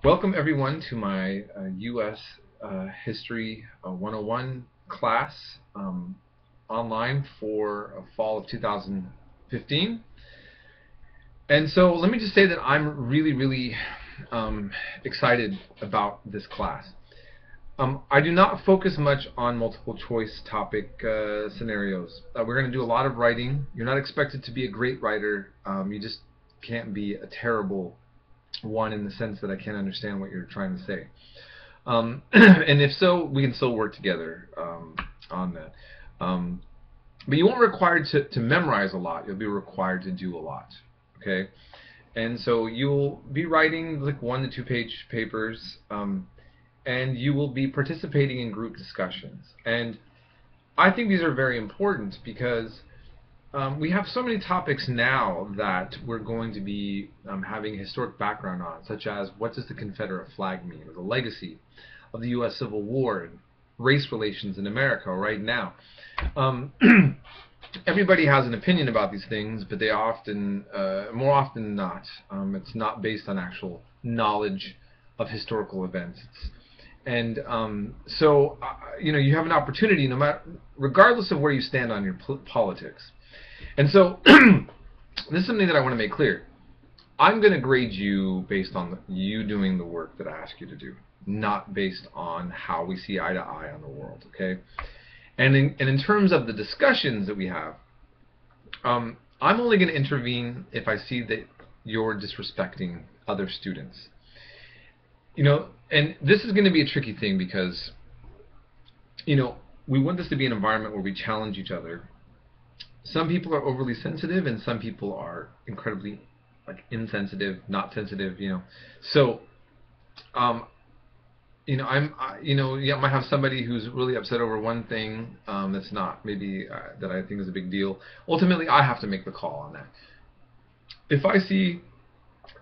Welcome everyone to my U.S. History 101 class online for fall of 2015. And so let me just say that I'm really excited about this class. I do not focus much on multiple choice topic scenarios. We're going to do a lot of writing. You're not expected to be a great writer. You just can't be a terrible one in the sense that I can't understand what you're trying to say. And if so, we can still work together on that. But you won't be required to memorize a lot. You'll be required to do a lot. Okay? And so you'll be writing like 1 to 2 page papers, and you will be participating in group discussions. And I think these are very important because we have so many topics now that we're going to be having a historic background on, such as what does the Confederate flag mean, or the legacy of the U.S. Civil War, and race relations in America right now. Everybody has an opinion about these things, but they often, more often than not, it's not based on actual knowledge of historical events. And so, you have an opportunity, no matter, regardless of where you stand on your politics. And so, this is something that I want to make clear. I'm going to grade you based on you doing the work that I ask you to do, not based on how we see eye to eye on the world, okay? And in terms of the discussions that we have, I'm only going to intervene if I see that you're disrespecting other students. And this is going to be a tricky thing because, we want this to be an environment where we challenge each other. Some people are overly sensitive, and some people are incredibly insensitive, not sensitive. So, you might have somebody who's really upset over one thing that's not maybe that I think is a big deal. Ultimately, I have to make the call on that. If I see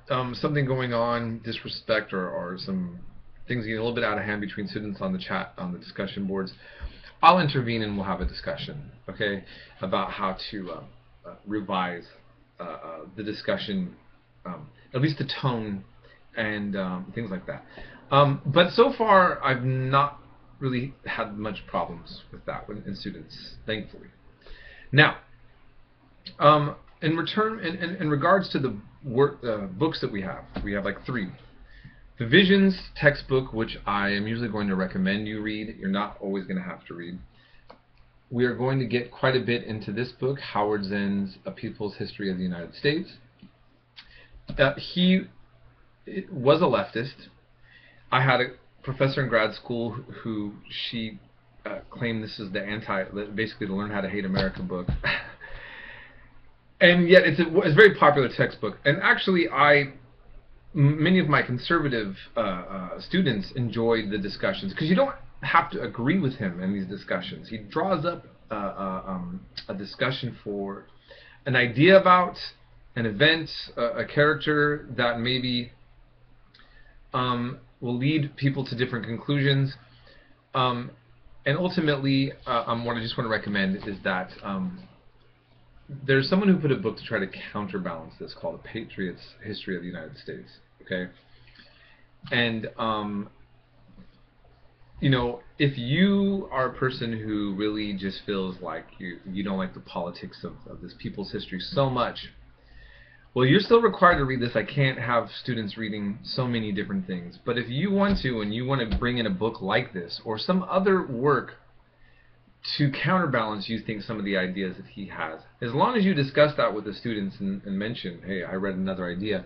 something going on, disrespect, or some things getting a little bit out of hand between students on the chat, on the discussion boards, I'll intervene and we'll have a discussion, okay, about how to revise the discussion, at least the tone and things like that. But so far, I've not really had much problems with that in students, thankfully. Now, in regards to the books that we have like 3. The Visions textbook, which I am usually going to recommend you read. You're not always going to have to read. We are going to get quite a bit into this book, Howard Zinn's A People's History of the United States. He was a leftist. I had a professor in grad school who she claimed this is basically the Learn How to Hate America book. And yet it's a very popular textbook. And actually, many of my conservative students enjoyed the discussions because you don't have to agree with him in these discussions. He draws up a discussion for an idea about an event, a character that maybe will lead people to different conclusions. And ultimately, what I just want to recommend is that there's someone who put a book to try to counterbalance this called A Patriot's History of the United States. Okay, and if you are a person who really just feels like you don't like the politics of this people's history so much, well, you're still required to read this. I can't have students reading so many different things. But if you want to, and you want to bring in a book like this or some other work to counterbalance, you think, some of the ideas that he has, as long as you discuss that with the students and mention, hey, I read another idea,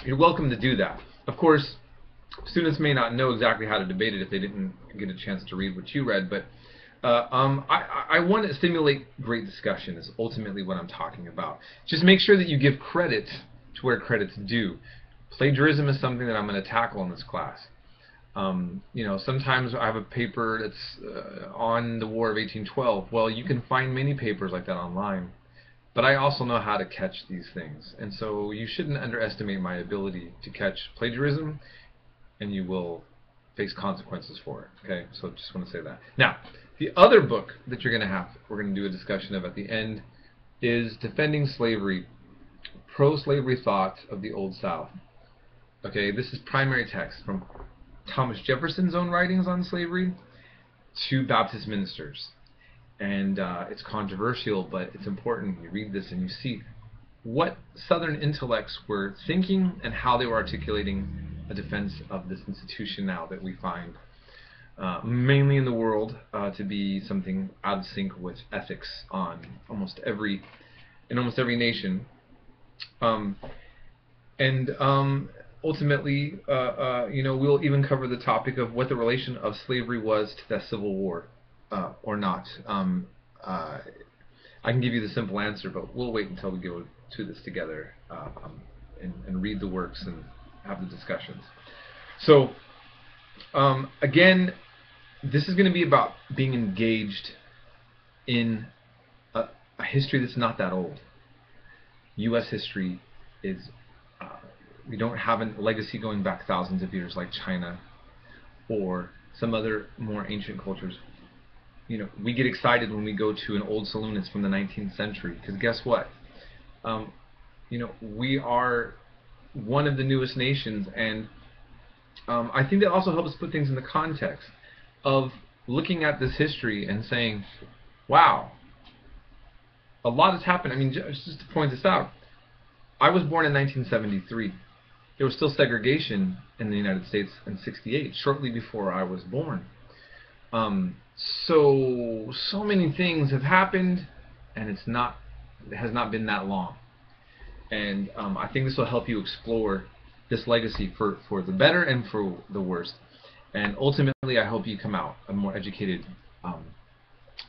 you're welcome to do that. Of course, students may not know exactly how to debate it if they didn't get a chance to read what you read, but I want to stimulate great discussion is ultimately what I'm talking about. Just make sure that you give credit to where credit's due. Plagiarism is something that I'm going to tackle in this class. Sometimes I have a paper that's on the War of 1812. Well, you can find many papers like that online. But I also know how to catch these things. And so you shouldn't underestimate my ability to catch plagiarism, and you will face consequences for it. Okay, so just want to say that. Now, the other book that we're going to do a discussion of at the end, is Defending Slavery, Pro-Slavery Thought of the Old South. Okay, this is primary text from Thomas Jefferson's own writings on slavery to Baptist ministers. And it's controversial, but it's important. You read this and you see what Southern intellects were thinking and how they were articulating a defense of this institution now that we find mainly in the world to be something out of sync with ethics in almost every nation. Ultimately, we'll even cover the topic of what the relation of slavery was to the Civil War or not. I can give you the simple answer, but we'll wait until we go to this together and read the works and have the discussions. So, again, this is going to be about being engaged in a history that's not that old. U.S. history is, we don't have a legacy going back thousands of years like China or some other more ancient cultures. We get excited when we go to an old saloon that's from the 19th century, because guess what? We are one of the newest nations, and I think that also helps put things in the context of looking at this history and saying, wow, a lot has happened. I mean, just to point this out, I was born in 1973. There was still segregation in the United States in '68, shortly before I was born. So many things have happened, and it has not been that long. And I think this will help you explore this legacy for the better and for the worst. And ultimately, I hope you come out a more educated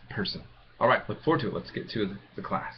person. All right, look forward to it. Let's get to the class.